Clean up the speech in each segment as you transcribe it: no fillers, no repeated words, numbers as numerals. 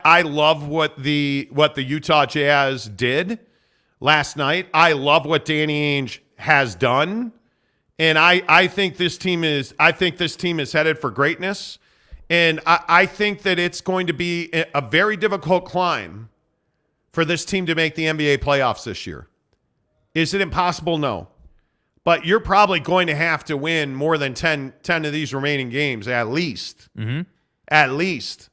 I love what the Utah Jazz did last night. I love what Danny Ainge has done. And I think this team is headed for greatness. And I think that it's going to be a very difficult climb for this team to make the NBA playoffs this year. Is it impossible? No. But you're probably going to have to win more than 10 of these remaining games, at least. Mm-hmm. At least.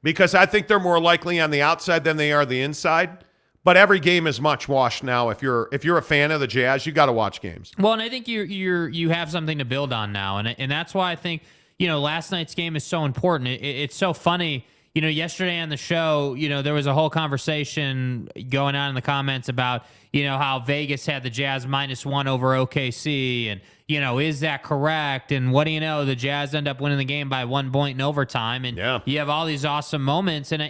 Because I think they're more likely on the outside than they are the inside. But every game is much watched now. If you're a fan of the Jazz, you got to watch games. Well, and I think you have something to build on now, and that's why I think last night's game is so important. It's so funny. Yesterday on the show, there was a whole conversation going on in the comments about how Vegas had the Jazz -1 over OKC, and is that correct? And what do you know? The Jazz end up winning the game by 1 point in overtime, and you have all these awesome moments, and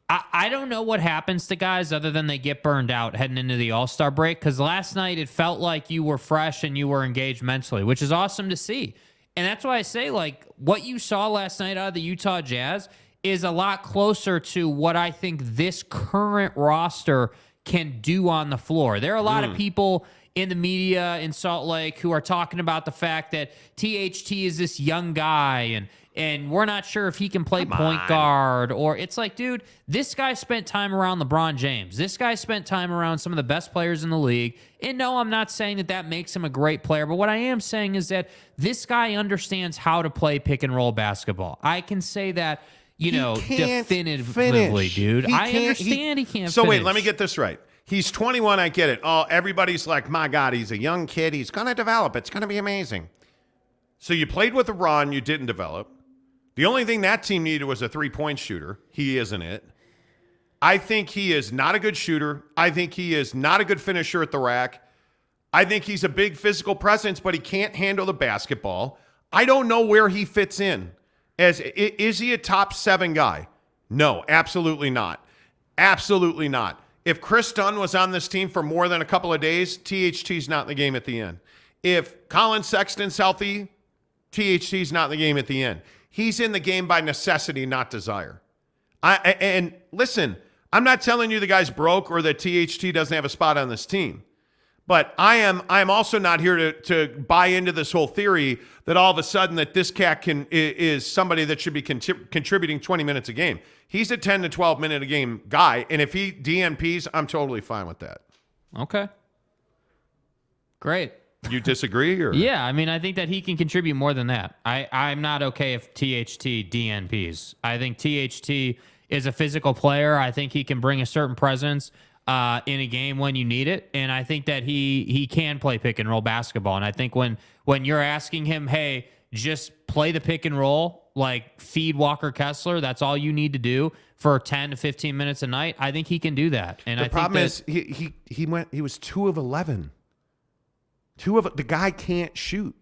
I don't know what happens to guys other than they get burned out heading into the All-Star break, because last night it felt like you were fresh and you were engaged mentally, which is awesome to see. And that's why I say, what you saw last night out of the Utah Jazz is a lot closer to what I think this current roster can do on the floor. There are a lot of people in the media in Salt Lake who are talking about the fact that THT is this young guy and we're not sure if he can play point guard, or it's like, dude, this guy spent time around LeBron James. This guy spent time around some of the best players in the league. And no, I'm not saying that makes him a great player, but what I am saying is that this guy understands how to play pick and roll basketball. I can say that, definitively, dude. I understand he can't So finish. wait, let me get this right. He's 21, I get it. Oh, everybody's like, my God, he's a young kid. He's going to develop. It's going to be amazing. So you played with LeBron, you didn't develop. The only thing that team needed was a three-point shooter. He isn't it. I think he is not a good shooter. I think he is not a good finisher at the rack. I think he's a big physical presence, but he can't handle the basketball. I don't know where he fits in. Is he a top 7 guy? No, absolutely not. Absolutely not. If Chris Dunn was on this team for more than a couple of days, THT's not in the game at the end. If Colin Sexton's healthy, THT's not in the game at the end. He's in the game by necessity, not desire. And listen, I'm not telling you the guy's broke or that THT doesn't have a spot on this team. But I am also not here to buy into this whole theory that all of a sudden that this cat is somebody that should be contributing 20 minutes a game. He's a 10 to 12 minute a game guy, and if he DNPs, I'm totally fine with that. Okay. Great. You disagree? Or? Yeah, I mean, I think that he can contribute more than that. I'm not okay if THT DNPs. I think THT is a physical player. I think he can bring a certain presence in a game when you need it, and I think that he can play pick and roll basketball. And I think when you're asking him, hey, just play the pick and roll, like feed Walker Kessler, that's all you need to do for 10 to 15 minutes a night, I think he can do that. And the problem is he was 2 of 11. The guy can't shoot.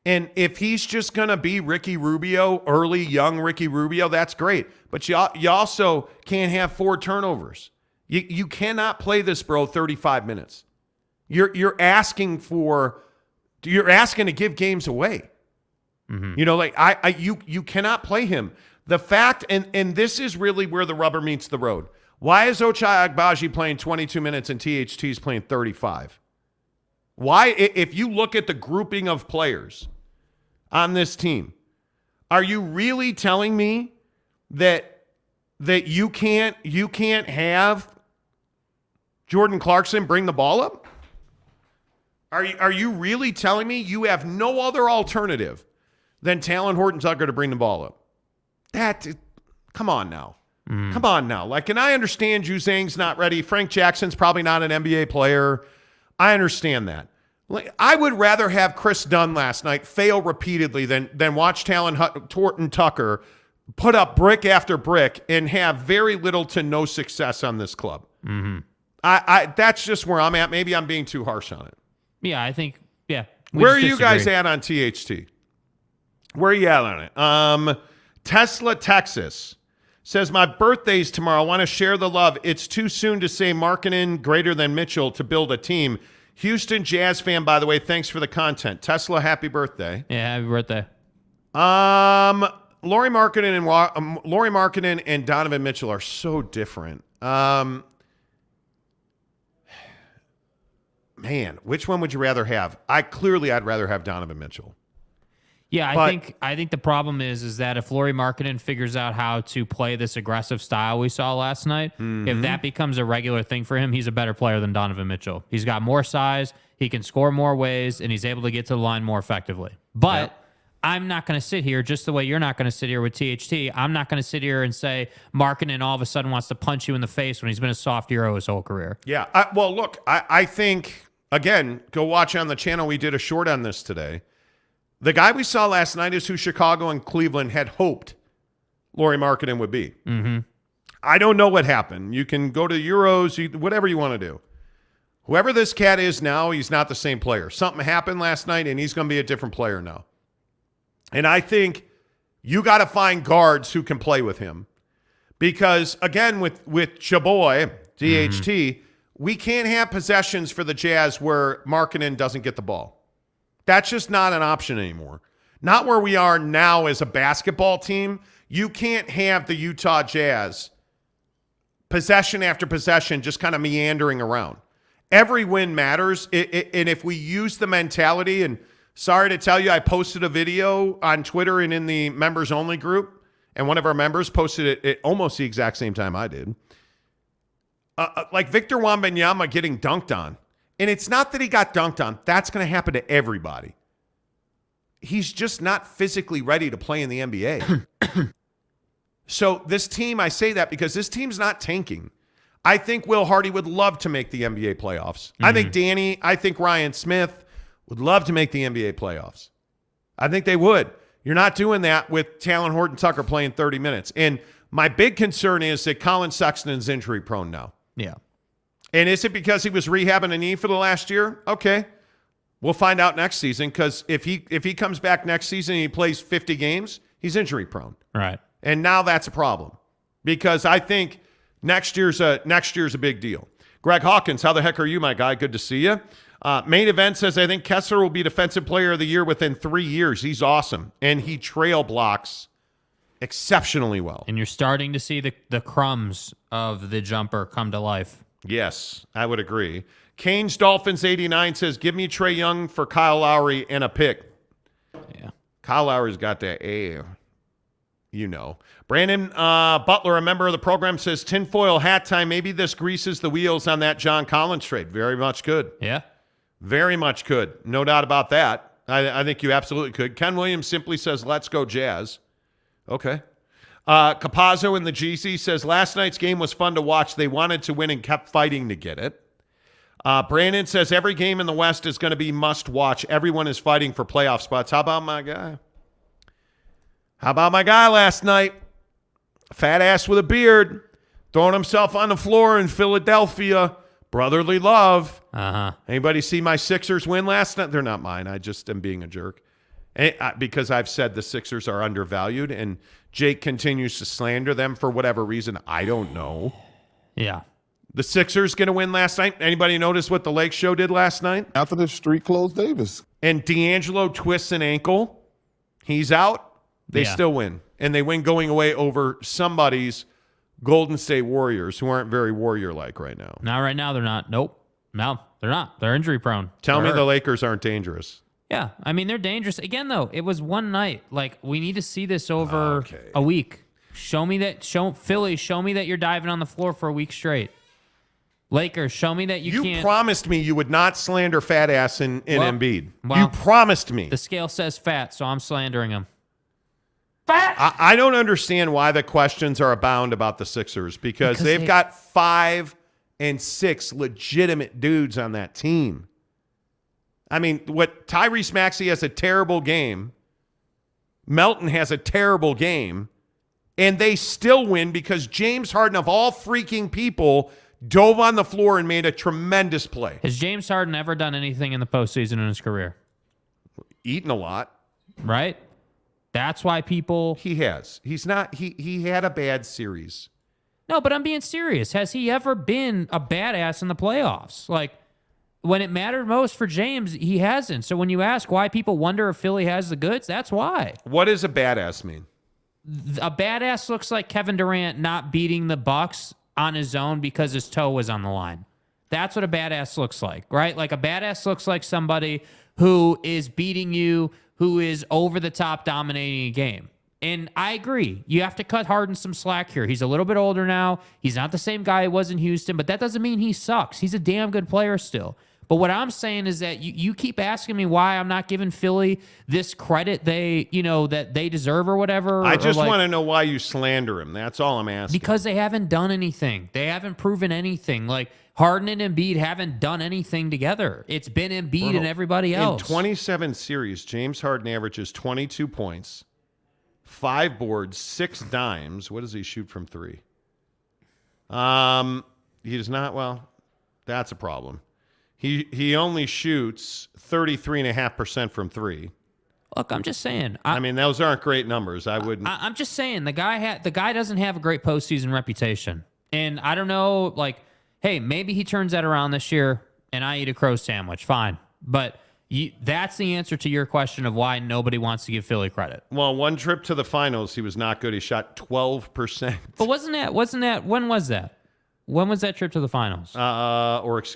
And if he's just going to be Ricky Rubio, early young Ricky Rubio, that's great. But you also can't have 4 turnovers. You cannot play this, bro, 35 minutes. You're asking to give games away. Mm-hmm. You cannot play him. The fact, and this is really where the rubber meets the road. Why is Ochai Agbaji playing 22 minutes and THT is playing 35? Why, if you look at the grouping of players on this team, are you really telling me that you can't have Jordan Clarkson bring the ball up? Are you really telling me you have no other alternative than Talon Horton-Tucker to bring the ball up? Come on now. Come on now. And I understand Zhang's not ready. Frank Jackson's probably not an NBA player. I understand that. I would rather have Chris Dunn last night fail repeatedly than watch Talon Horton-Tucker put up brick after brick and have very little to no success on this club. Mm-hmm. That's just where I'm at. Maybe I'm being too harsh on it. Yeah, I think, yeah. Where are you guys at on THT? Where are you at on it? Tesla, Texas says, my birthday's tomorrow. I want to share the love. It's too soon to say Markkanen greater than Mitchell to build a team. Houston Jazz fan, by the way. Thanks for the content. Tesla, happy birthday. Yeah, happy birthday. Lauri Markkanen and Donovan Mitchell are so different. Man, which one would you rather have? I'd rather have Donovan Mitchell. Yeah, I think the problem is that if Lauri Markkanen figures out how to play this aggressive style we saw last night, if that becomes a regular thing for him, he's a better player than Donovan Mitchell. He's got more size, he can score more ways, and he's able to get to the line more effectively. But I'm not going to sit here just the way you're not going to sit here with THT. I'm not going to sit here and say Markkanen all of a sudden wants to punch you in the face when he's been a soft hero his whole career. Yeah. I think, again, go watch on the channel. We did a short on this today. The guy we saw last night is who Chicago and Cleveland had hoped Lauri Markkanen would be. Mm-hmm. I don't know what happened. You can go to Euros, whatever you want to do. Whoever this cat is now, he's not the same player. Something happened last night, and he's going to be a different player now. And I think you got to find guards who can play with him. Because, again, with Chaboy, DHT, we can't have possessions for the Jazz where Markkanen doesn't get the ball. That's just not an option anymore. Not where we are now as a basketball team. You can't have the Utah Jazz possession after possession just kind of meandering around. Every win matters. And if we use the mentality, and sorry to tell you, I posted a video on Twitter and in the members only group, and one of our members posted it at almost the exact same time I did. Like Victor Wembanyama getting dunked on. And it's not that he got dunked on. That's going to happen to everybody. He's just not physically ready to play in the NBA. So this team, I say that because this team's not tanking. I think Will Hardy would love to make the NBA playoffs. I think Ryan Smith would love to make the NBA playoffs. I think they would. You're not doing that with Talon Horton-Tucker playing 30 minutes. And my big concern is that Colin Sexton's injury prone now. Yeah. And is it because he was rehabbing a knee for the last year? Okay. We'll find out next season, because if he comes back next season and he plays 50 games, he's injury prone. Right. And now that's a problem, because I think next year's a big deal. Greg Hawkins, how the heck are you, my guy? Good to see you. Main Event says, I think Kessler will be Defensive Player of the Year within 3 years. He's awesome. And he trail blocks exceptionally well. And you're starting to see the crumbs of the jumper come to life. Yes, I would agree. Canes Dolphins 89 says, give me Trae Young for Kyle Lowry and a pick. Yeah. Kyle Lowry's got that Brandon Butler, a member of the program, says, tinfoil hat time. Maybe this greases the wheels on that John Collins trade. Very much could. Yeah. Very much could. No doubt about that. I think you absolutely could. Ken Williams simply says, let's go Jazz. Okay. Capazzo in the GC says, last night's game was fun to watch. They wanted to win and kept fighting to get it. Brandon says, every game in the West is going to be must watch. Everyone is fighting for playoff spots. How about my guy? How about my guy last night? Fat ass with a beard, throwing himself on the floor in Philadelphia. Brotherly love. Anybody see my Sixers win last night? They're not mine. I just am being a jerk. Because I've said the Sixers are undervalued, and Jake continues to slander them for whatever reason. I don't know. Yeah. The Sixers going to win last night. Anybody notice what the Lake Show did last night? After the street closed Davis. And D'Angelo twists an ankle. He's out. They still win. And they win going away over somebody's Golden State Warriors, who aren't very Warrior-like right now. Not right now. They're not. Nope. No, they're not. They're injury prone. Tell me the Lakers aren't dangerous. Yeah, I mean, they're dangerous. Again, though, it was one night. Like, we need to see this over a week. Show me that you're diving on the floor for a week straight. Lakers, show me that you can't. You promised me you would not slander fat ass in Embiid. Well, you promised me. The scale says fat, so I'm slandering him. Fat? I don't understand why the questions are abound about the Sixers, because they've got 5 and 6 legitimate dudes on that team. I mean, Tyrese Maxey has a terrible game. Melton has a terrible game. And they still win because James Harden, of all freaking people, dove on the floor and made a tremendous play. Has James Harden ever done anything in the postseason in his career? Eaten a lot. Right? That's why people... He has. He's not... He had a bad series. No, but I'm being serious. Has he ever been a badass in the playoffs? Like, when it mattered most for James, he hasn't. So when you ask why people wonder if Philly has the goods, that's why. What does a badass mean? a badass looks like Kevin Durant not beating the Bucks on his own because his toe was on the line. That's what a badass looks like, right? Like a badass looks like somebody who is beating you, who is over the top dominating a game. And I agree. You have to cut Harden some slack here. He's a little bit older now. He's not the same guy he was in Houston, but that doesn't mean he sucks. He's a damn good player still. But what I'm saying is that you keep asking me why I'm not giving Philly this credit that they deserve or whatever. I just want to know why you slander him. That's all I'm asking. Because they haven't done anything. They haven't proven anything. Like Harden and Embiid haven't done anything together. It's been Embiid and everybody else. In 27 series, James Harden averages 22 points, 5 boards, 6 dimes. What does he shoot from 3? He does not. Well, that's a problem. He only shoots 33.5% from 3. Look, I'm just saying. I mean, those aren't great numbers. I wouldn't. I'm just saying the guy doesn't have a great postseason reputation, and I don't know. Like, hey, maybe he turns that around this year, and I eat a crow sandwich. Fine, but that's the answer to your question of why nobody wants to give Philly credit. Well, one trip to the finals, he was not good. He shot 12%. But wasn't that? When was that? When was that trip to the finals? He averaged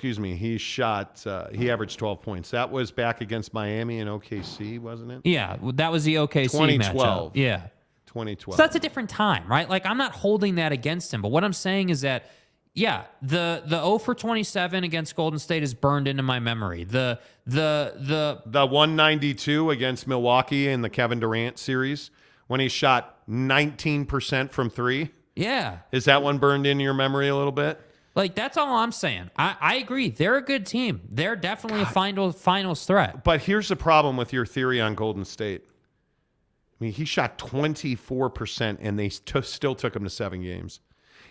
12 points. That was back against Miami and OKC, wasn't it? Yeah, that was the OKC 2012. matchup. Yeah. 2012. So that's a different time, right? Like, I'm not holding that against him. But what I'm saying is that, yeah, the 0 for 27 against Golden State is burned into my memory. The 192 against Milwaukee in the Kevin Durant series when he shot 19% from 3. Yeah. Is that one burned into your memory a little bit? Like, that's all I'm saying. I agree. They're a good team. They're definitely a finals threat. But here's the problem with your theory on Golden State. I mean, he shot 24%, and they still took him to 7 games.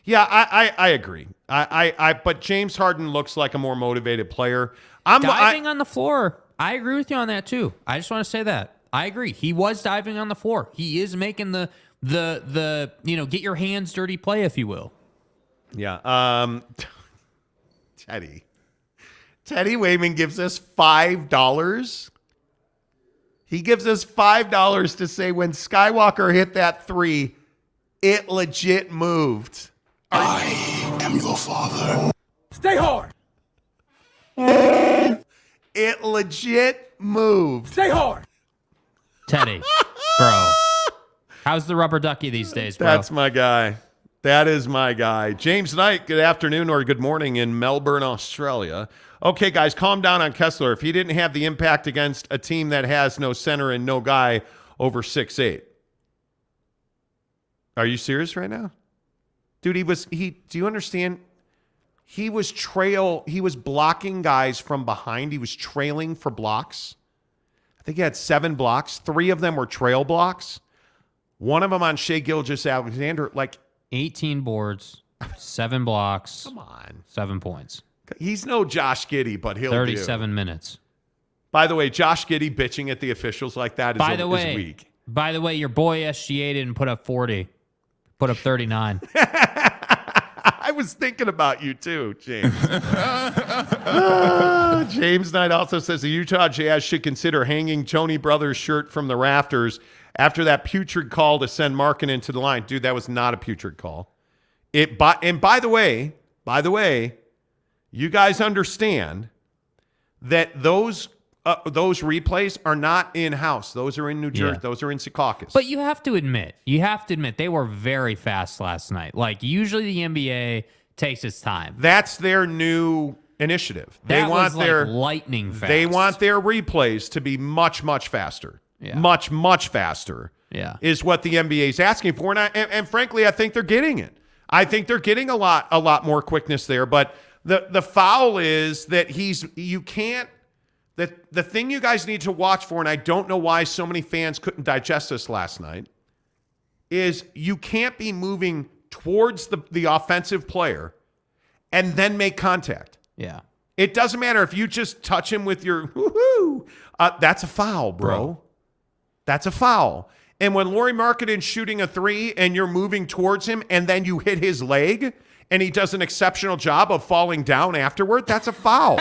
Yeah, I agree. But James Harden looks like a more motivated player. Diving on the floor. I agree with you on that, too. I just want to say that. I agree. He was diving on the floor. He is making the get your hands dirty play, if you will. Yeah. Teddy Wayman gives us $5. He gives us $5 to say when Skywalker hit that 3, it legit moved. I am your father. Stay hard. It legit moved. Stay hard. Teddy, bro. How's the rubber ducky these days, bro? That's my guy. That is my guy. James Knight, good afternoon or good morning in Melbourne, Australia. Okay, guys, calm down on Kessler. If he didn't have the impact against a team that has no center and no guy over 6'8". Are you serious right now? Dude, do you understand? He was blocking guys from behind. He was trailing for blocks. I think he had 7 blocks. 3 of them were trail blocks. One of them on Shai Gilgeous-Alexander, like 18 boards, 7 blocks. Come on. 7 points. He's no Josh Giddey, but he'll 37 minutes. By the way, Josh Giddey bitching at the officials like that is weak. By the way, your boy SGA didn't put up 40. Put up 39. I was thinking about you too, James. James Knight also says the Utah Jazz should consider hanging Tony Brothers' shirt from the rafters after that putrid call to send Markkanen to the line. Dude, that was not a putrid call. And by the way, you guys understand that those replays are not in-house. Those are in New Jersey. Yeah. Those are in Secaucus. But you have to admit, they were very fast last night. Like, usually the NBA takes its time. That's their new initiative. They want their lightning fast. They want their replays to be much, much faster. Yeah. Much, much faster. Yeah. Is what the NBA is asking for. And frankly, I think they're getting it. I think they're getting a lot more quickness there. But the foul is that you can't. The thing you guys need to watch for, and I don't know why so many fans couldn't digest this last night, is you can't be moving towards the offensive player and then make contact. Yeah. It doesn't matter if you just touch him with your woohoo. That's a foul, bro. That's a foul. And when Lauri Markkanen's shooting a 3 and you're moving towards him and then you hit his leg and he does an exceptional job of falling down afterward, that's a foul.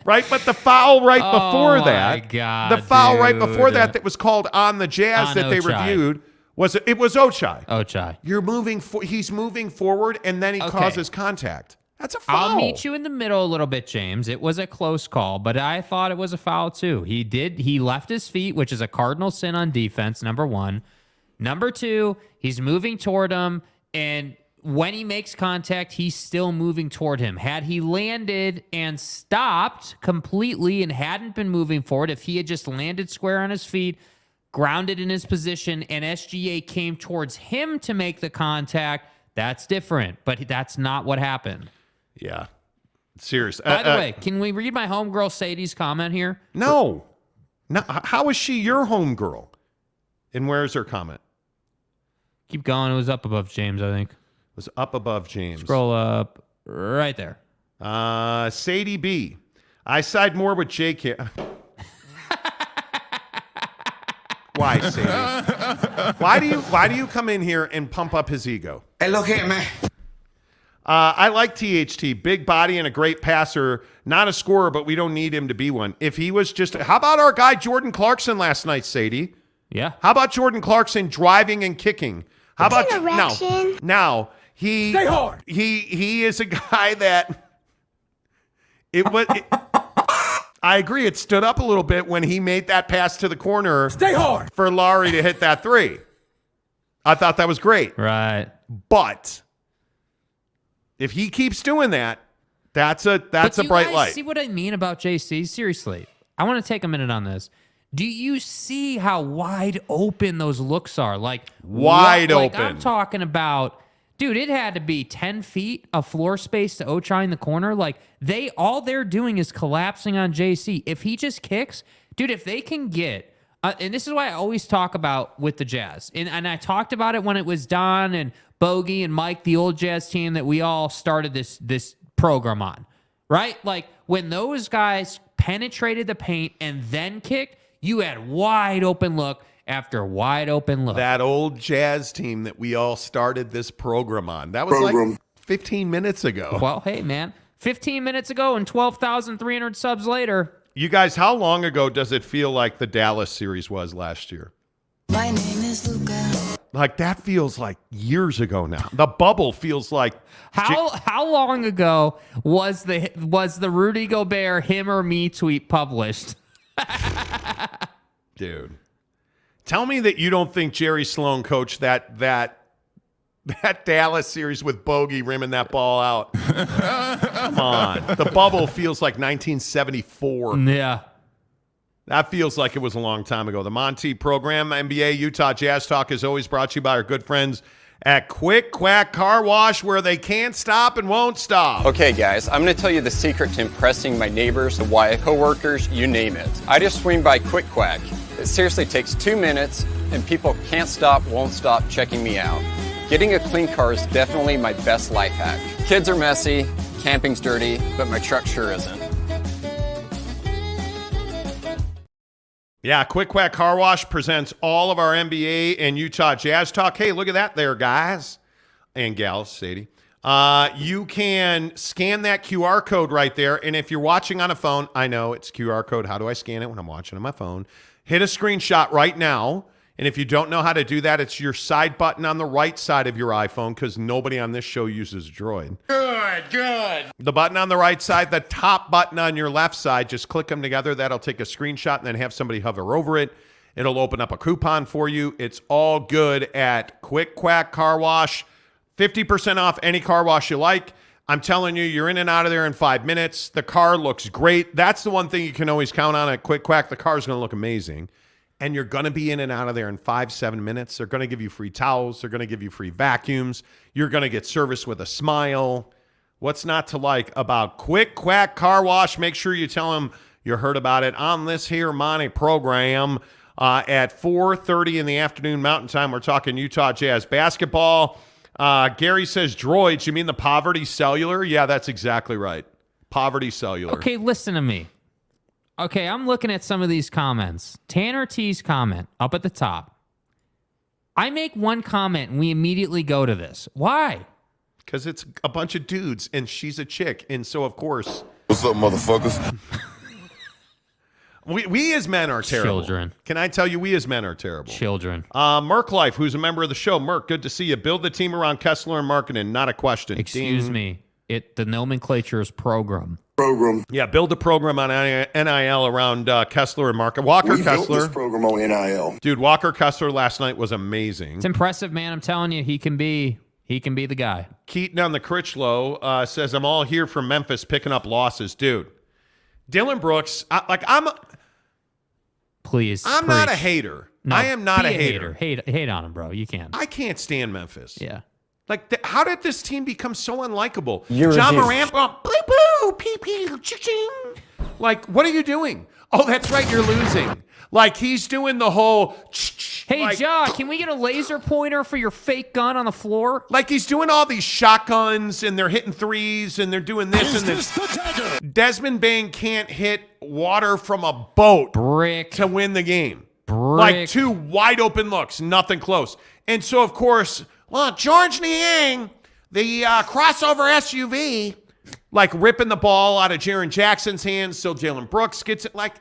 Right, but the foul right before my that, God, the foul right dude. before that was called on the Jazz On that they Ochai. reviewed was Ochai. Ochai. You're moving. He's moving forward, and then he Okay. causes contact. That's a foul. I'll meet you in the middle a little bit, James. It was a close call, but I thought it was a foul too. He left his feet, which is a cardinal sin on defense, number one. Number two, he's moving toward him, and when he makes contact, he's still moving toward him. Had he landed and stopped completely and hadn't been moving forward, if he had just landed square on his feet, grounded in his position, and SGA came towards him to make the contact, that's different. But that's not what happened. Yeah. Serious. By the way, can we read my homegirl Sadie's comment here? No. How is she your homegirl? And where's her comment? Keep going. It was up above James, I think. Was up above James. Scroll up right there. Sadie B. I side more with JK. Why, Sadie? Why do you come in here and pump up his ego? Es lo que me... I like THT, big body and a great passer, not a scorer, but we don't need him to be one. If he was just, how about our guy Jordan Clarkson last night, Sadie? Yeah. How about Jordan Clarkson driving and kicking? How about now? He stay hard. He is a guy that I agree. It stood up a little bit when he made that pass to the corner. Stay hard for Lauri to hit that three. I thought that was great. Right. But if he keeps doing that, that's a bright light. See what I mean about JC? Seriously, I want to take a minute on this. Do you see how wide open those looks are? Like wide open. I'm talking about, dude, it had to be 10 feet of floor space to Ochai in the corner. Like all they're doing is collapsing on JC. If he just kicks, dude, if they can get, and this is why I always talk about with the Jazz, and I talked about it when it was Don and Bogey and Mike, the old Jazz team that we all started this program on, right? Like when those guys penetrated the paint and then kicked, you had wide open look after wide open look. That old Jazz team that we all started this program on. That was like 15 minutes ago. Well, hey, man, 15 minutes ago and 12,300 subs later. You guys, how long ago does it feel like the Dallas series was last year? My name is Luca. Like that feels like years ago now. The bubble feels like how long ago was the Rudy Gobert him or me tweet published? Dude, tell me that you don't think Jerry Sloan coached that Dallas series with Bogey rimming that ball out. Come on. The bubble feels like 1974. Yeah. That feels like it was a long time ago. The Monty program, NBA Utah Jazz Talk, is always brought to you by our good friends at Quick Quack Car Wash, where they can't stop and won't stop. Okay, guys, I'm going to tell you the secret to impressing my neighbors, the wife, coworkers, you name it. I just swing by Quick Quack. It seriously takes 2 minutes, and people can't stop, won't stop checking me out. Getting a clean car is definitely my best life hack. Kids are messy, camping's dirty, but my truck sure isn't. Yeah, Quick Quack Car Wash presents all of our NBA and Utah Jazz Talk. Hey, look at that there, guys and gals, Sadie. You can scan that QR code right there, and if you're watching on a phone, I know it's QR code. How do I scan it when I'm watching on my phone? Hit a screenshot right now, and if you don't know how to do that, it's your side button on the right side of your iPhone because nobody on this show uses Droid. Good. The button on the right side, the top button on your left side, just click them together. That'll take a screenshot and then have somebody hover over it. It'll open up a coupon for you. It's all good at Quick Quack Car Wash. 50% off any car wash you like. I'm telling you, you're in and out of there in 5 minutes. The car looks great. That's the one thing you can always count on at Quick Quack. The car's going to look amazing. And you're going to be in and out of there in 5-7 minutes. They're going to give you free towels. They're going to give you free vacuums. You're going to get service with a smile. What's not to like about Quick Quack Car Wash? Make sure you tell them you heard about it on this here Monty program at 4:30 in the afternoon Mountain Time. We're talking Utah Jazz basketball. Gary says, droids, you mean the Poverty Cellular? Yeah, that's exactly right. Poverty Cellular. Okay, listen to me. Okay, I'm looking at some of these comments. Tanner T's comment up at the top. I make one comment and we immediately go to this. Why? Because it's a bunch of dudes and she's a chick. And so, of course. What's up, motherfuckers? We as men are terrible. Children. Can I tell you, we as men are terrible. Children. Merk Life, who's a member of the show. Merk, good to see you. Build the team around Kessler and Markkanen. Not a question. Excuse me. The nomenclature is program. Yeah, build a program on NIL around Kessler and Markkanen. Walker Kessler. Built this program on NIL. Dude, Walker Kessler last night was amazing. It's impressive, man. I'm telling you, he can be the guy. Keaton on the Critchlow says, I'm all here for Memphis picking up losses. Dude, Dylan Brooks, Please. I'm not a hater. No, I am not be a hater. Hate on him, bro. You can. I can't stand Memphis. Yeah. Like, how did this team become so unlikable? You're John a douche. Morant, boo-boo, pee-pee, ching. Like, what are you doing? Oh, that's right, you're losing. Like, he's doing the whole... Hey, like, Ja, can we get a laser pointer for your fake gun on the floor? Like, he's doing all these shotguns, and they're hitting threes, and they're doing this and this. Desmond Bain can't hit water from a boat Brick. to win the game. Brick. Like, two wide open looks, nothing close. And so, of course... Well, George Niang, the crossover SUV, like ripping the ball out of Jaren Jackson's hands so Jalen Brooks gets it. Like,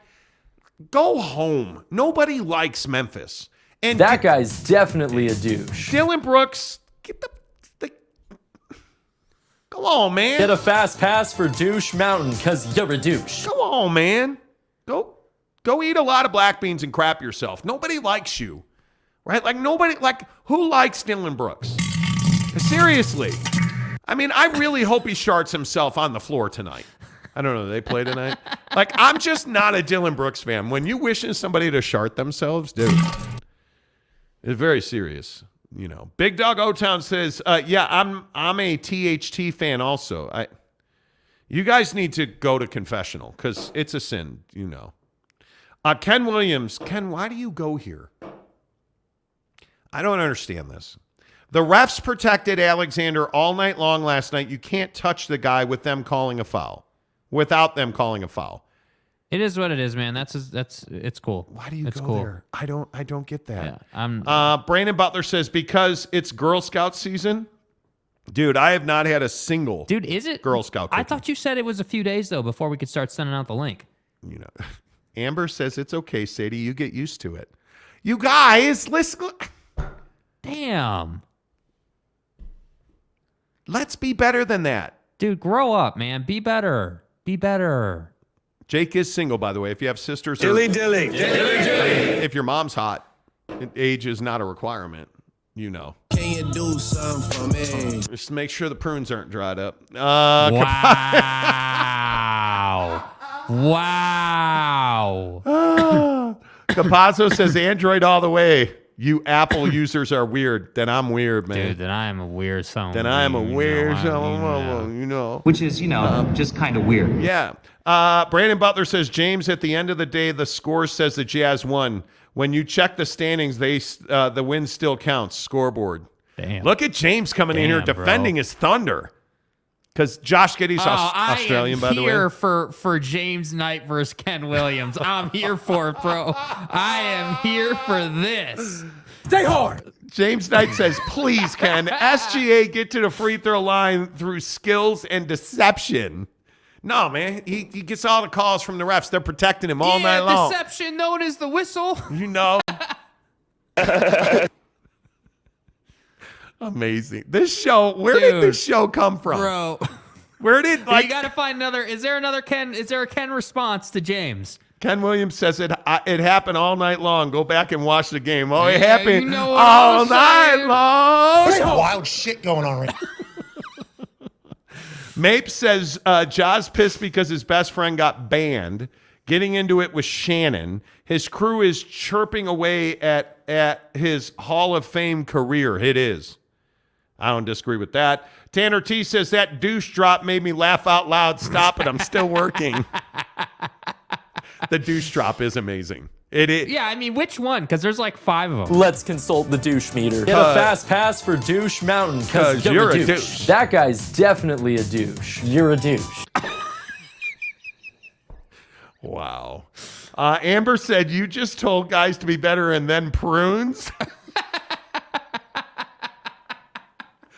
go home. Nobody likes Memphis. And That guy's definitely a douche. Dylan Brooks, get the go on, man. Get a fast pass for Douche Mountain, because you're a douche. Go on, man. Go eat a lot of black beans and crap yourself. Nobody likes you. Right? Like, nobody, like, who likes Dylan Brooks? Seriously. I mean, I really hope he sharts himself on the floor tonight. I don't know. Do they play tonight? Like, I'm just not a Dylan Brooks fan. When you wishing somebody to shart themselves, dude, it's very serious. You know, Big Dog O-Town says, yeah, I'm a THT fan also. You guys need to go to confessional because it's a sin, you know. Ken Williams. Ken, why do you go here? I don't understand this. The refs protected Alexander all night long last night. You can't touch the guy with them calling a foul, without them calling a foul. It is what it is, man. It's cool. Why do you it's go cool. there? I don't get that. Yeah, Brandon Butler says because it's Girl Scout season. Dude, I have not had a single. Dude, is it Girl Scout cookie. I thought you said it was a few days though before we could start sending out the link. You know, Amber says it's okay, Sadie. You get used to it. You guys, listen. Damn. Let's be better than that. Dude, grow up, man. Be better. Be better. Jake is single, by the way. If you have sisters, Dilly. if your mom's hot, age is not a requirement. You know. Can you do something for me? Just make sure the prunes aren't dried up. Wow. Wow. Capazzo says Android all the way. You Apple users are weird. Then I'm weird, man. Dude, then I am a weird son. Then I am a weird son, you know. Which is, just kind of weird. Yeah. Brandon Butler says, James, at the end of the day, the score says the Jazz won. When you check the standings, the win still counts. Scoreboard. Damn. Look at James coming in here defending his Thunder. Because Josh Giddey's Australian, by the way. I'm here for James Knight versus Ken Williams. I'm here for it, bro. I am here for this. Stay hard. James Knight says, please, Ken, SGA get to the free throw line through skills and deception. No, man. He gets all the calls from the refs. They're protecting him all night long. Deception known as the whistle. You know. Amazing. This show, where did this show come from? Bro. Where did, You got to find another. Is there another Ken? Is there a Ken response to James? Ken Williams says it happened all night long. Go back and watch the game. Oh, it happened you know what all I'm night saying. long. There's wild shit going on right now. Mape says Jaws pissed because his best friend got banned. Getting into it with Shannon. His crew is chirping away at his Hall of Fame career. It is. I don't disagree with that. Tanner T says that douche drop made me laugh out loud. Stop it. I'm still working. The douche drop is amazing. It is. Yeah, I mean, which one? Because there's like 5 of them. Let's consult the douche meter. Get a fast pass for Douche Mountain, because you're a douche. That guy's definitely a douche. You're a douche. Wow. Amber said, you just told guys to be better and then prunes?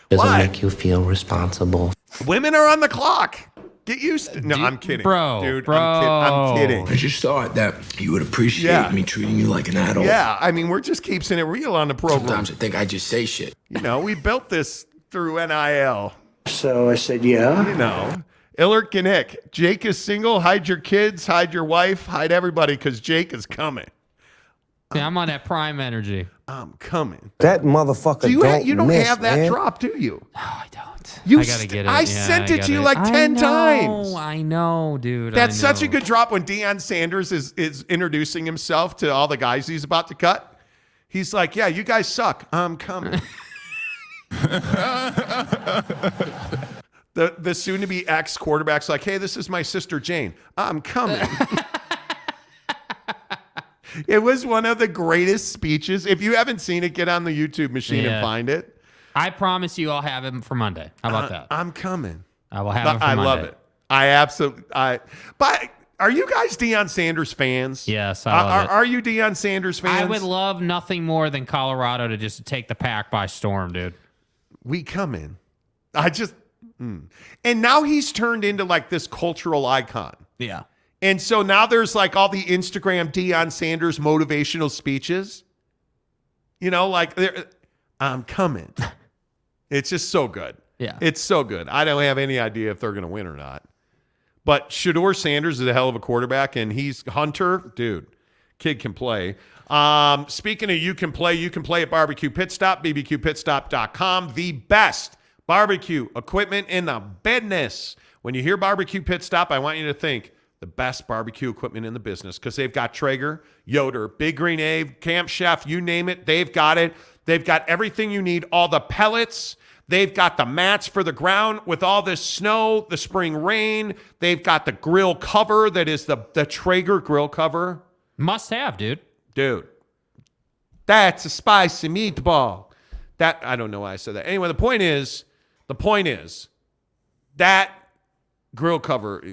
Doesn't Why? make you feel responsible. Women are on the clock. Get used to. No, Dude, I'm kidding, bro. I'm kidding. I just thought that you would appreciate me treating you like an adult. Yeah, I mean, we're just keeping it real on the program. Sometimes I think I just say shit. You know, we built this through NIL. So I said, yeah. You know, Illert Gnick, Jake is single. Hide your kids, hide your wife, hide everybody, because Jake is coming. Yeah, I'm on that prime energy. I'm coming. That motherfucker So you don't have that drop, do you? No, I don't. You I gotta get it. I Yeah, sent I it to you gotta- like 10 times. I know, dude. That's I know. such a good drop when Deion Sanders is introducing himself to all the guys he's about to cut. He's like, yeah, you guys suck. I'm coming. The soon-to-be ex-quarterback's like, hey, this is my sister Jane. I'm coming. It was one of the greatest speeches. If you haven't seen it, get on the YouTube machine and find it. I promise you I'll have him for Monday. How about that? I'm coming. I will have him for Monday. I love it. I absolutely. But are you guys Deion Sanders fans? Yes, I love it. Are you Deion Sanders fans? I would love nothing more than Colorado to just take the pack by storm, dude. We come in. And now he's turned into like this cultural icon. Yeah. And so now there's like all the Instagram Deion Sanders motivational speeches. You know, like I'm coming. It's just so good. Yeah. It's so good. I don't have any idea if they're going to win or not. But Shedeur Sanders is a hell of a quarterback, and he's Hunter. Dude, kid can play. Speaking of you can play at Barbecue Pit Stop, bbqpitstop.com. The best barbecue equipment in the business. When you hear Barbecue Pit Stop, I want you to think the best barbecue equipment in the business, because they've got Traeger, Yoder, Big Green Ave, Camp Chef, you name it. They've got it. They've got everything you need, all the pellets. They've got the mats for the ground with all this snow, the spring rain. They've got the grill cover that is the Traeger grill cover. Must have, dude. Dude, that's a spicy meatball. That, I don't know why I said that. Anyway, the point is that grill cover,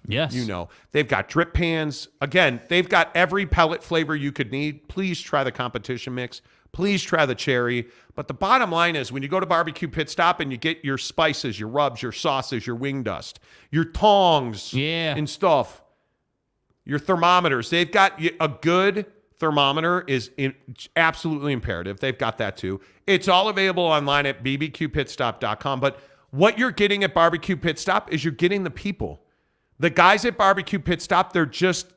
Yes. you know, they've got drip pans. Again, they've got every pellet flavor you could need. Please try the competition mix. Please try the cherry. But the bottom line is when you go to Barbecue Pit Stop and you get your spices, your rubs, your sauces, your wing dust, your tongs and stuff, your thermometers, they've got a good thermometer is absolutely imperative. They've got that too. It's all available online at bbqpitstop.com. But what you're getting at Barbecue Pit Stop is you're getting the people. The guys at Barbecue Pit Stop, they're just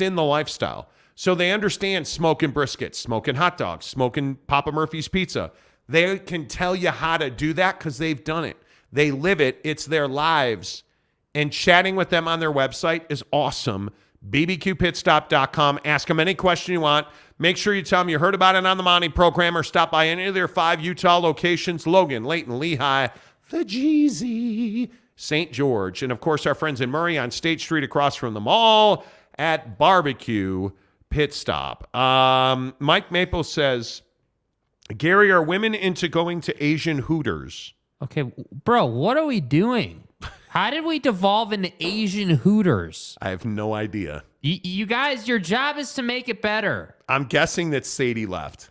in the lifestyle. So they understand smoking briskets, smoking hot dogs, smoking Papa Murphy's pizza. They can tell you how to do that because they've done it. They live it. It's their lives. And chatting with them on their website is awesome. bbqpitstop.com. Ask them any question you want. Make sure you tell them you heard about it on the Monty program or stop by any of their 5 Utah locations: Logan, Layton, Lehigh, the Jeezy, St. George, and of course our friends in Murray on State Street across from the mall at Barbecue Pit Stop. Mike Maple says, Gary, are women into going to Asian Hooters? Okay, bro, what are we doing? How did we devolve into Asian Hooters? I have no idea. You guys, your job is to make it better. I'm guessing that Sadie left.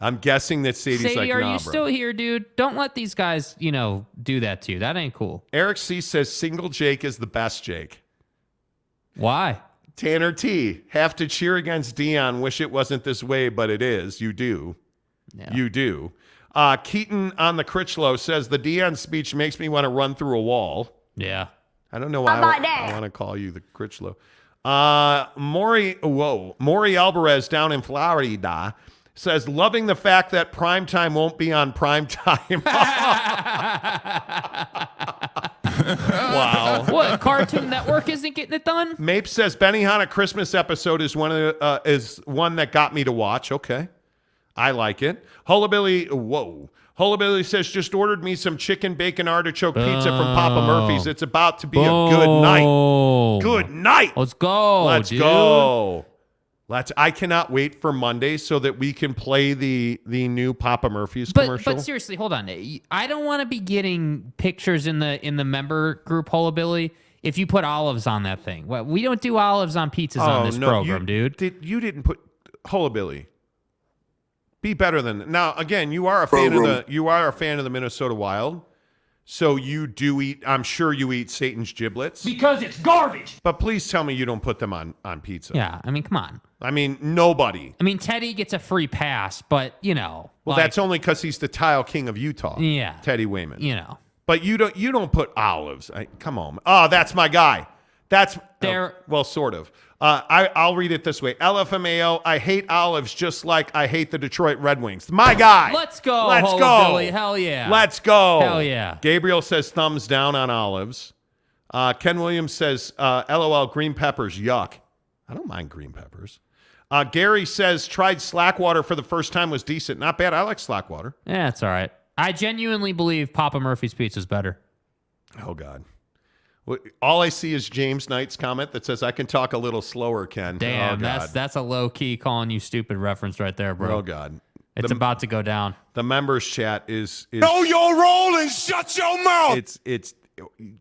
I'm guessing that Sadie's Sadie, like, are nah, you bro. still here, dude? Don't let these guys, do that to you. That ain't cool. Eric C. says single Jake is the best Jake. Why? Tanner T. Have to cheer against Deion. Wish it wasn't this way, but it is. You do. Yeah. You do. Keaton on the Critchlow says the Deion speech makes me want to run through a wall. Yeah. I don't know why I want to call you the Critchlow. Maury Alvarez down in Florida says, loving the fact that primetime won't be on primetime. Wow. What, Cartoon Network isn't getting it done? Mape says Benihana Christmas episode is one that got me to watch. Okay. I like it. Hullabilly says, just ordered me some chicken bacon artichoke pizza from Papa Murphy's. It's about to be a good night. Good night. Let's go. Let's dude. go. I cannot wait for Monday so that we can play the new Papa Murphy's commercial. But seriously, hold on. I don't want to be getting pictures in the member group Hullabilly if you put olives on that thing. Well, we don't do olives on pizzas on this program, dude. You didn't put Hullabilly. Be better than that. Now again, you are a fan of the Minnesota Wild. So you do eat, I'm sure you eat Satan's giblets. Because it's garbage. But please tell me you don't put them on pizza. Yeah, I mean, come on. I mean, nobody. I mean, Teddy gets a free pass, but, Well, that's only because he's the tile king of Utah. Yeah. Teddy Wayman. But you don't put olives. Come on. Oh, that's my guy. That's well, sort of. I'll read it this way. LFMAO, I hate olives just like I hate the Detroit Red Wings. My guy. Let's go. Let's go. Billy. Hell yeah. Let's go. Hell yeah. Gabriel says thumbs down on olives. Ken Williams says, LOL, green peppers, yuck. I don't mind green peppers. Gary says, tried Slackwater for the first time, was decent. Not bad. I like Slackwater. Yeah, it's all right. I genuinely believe Papa Murphy's pizza is better. Oh, God. All I see is James Knight's comment that says, I can talk a little slower, Ken. Damn, that's a low-key calling you stupid reference right there, bro. Oh, God. It's about to go down. The members chat is know your role and shut your mouth. It's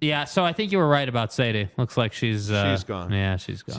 Yeah, so I think you were right about Sadie. Looks like she's gone. Yeah, she's gone.